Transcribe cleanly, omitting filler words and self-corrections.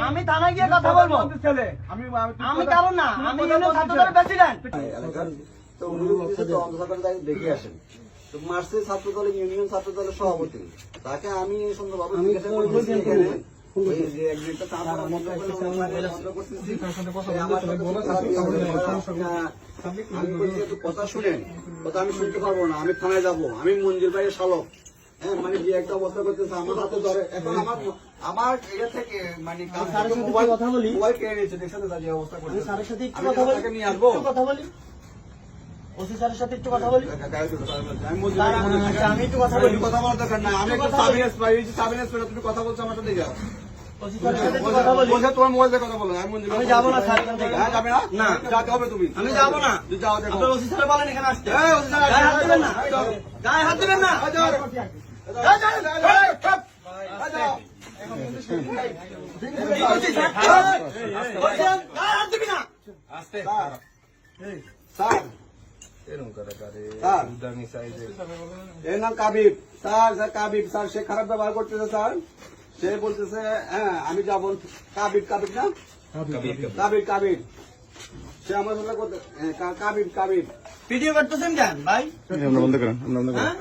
আমি থানায় গিয়ে কথা বলবো। আমি কারণ না, আমি ছাত্রদলের প্রেসিডেন্ট। তো উনি দেখে আসেন। তো মার্চের ছাত্র দলের ইউনিয়ন ছাত্র দলের সভাপতি, তাকে আমি সুন্দরভাবে জিজ্ঞাসা করতেছি এখানে ওই যে একটা চাঁদা বন্ধ করতেছি, আমি বলছি একটু কথা শুনেন, কথা আমি শুনতে পারবো না, আমি থানায় যাবো, আমি মঞ্জুর ভাইয়ের শালক। হ্যাঁ, মানে যে একটা অবস্থা করতেছে আমার হাতে ধরে, এখন আমার ইয়ে থেকে মানে কথা বলি, মোবাইল কেড়ে নিয়েছে, দেখছেন যে অবস্থা করছে। স্যারের সাথে একটু কথা বলি, নিয়ে আসবো, কথা বলি, ওসি স্যারের সাথে একটু কথা বলি। আমি একটু কথা বলি, কথা বলার দরকার না, আমি একটু সাবিনেস পাই, সাবিনেস পেলে তুমি কথা বলছো আমার সাথে। যা ওসি স্যারের সাথে একটু কথা বলি। তোমার মোবাইল দিয়ে কথা বলো। আমি যাবো না স্যার এখান থেকে। হ্যাঁ, যাবে না? না, যাতে হবে তুমি। আমি যাবো না। যাও, দেখো। আপনার ওসি স্যার বলেন এখানে আসতে। এই, ওসি স্যার, গায়ে হাত দিবেন না, গায়ে হাত দিবেন না। এর নাম কাবিব স্যার, কাবিব স্যার, সে খারাপ ব্যবহার করতেছে স্যার। সে বলতেছে হ্যাঁ আমি যাবো। কাবিব, কাবিব না, কাবিব, কাবিব, সে আমার সাথে কাবিব, কাবিব। ভিডিও করতেছেন কেন ভাই? আমরা বন্ধ করেন, আমরা বন্ধ করেন। হ্যাঁ?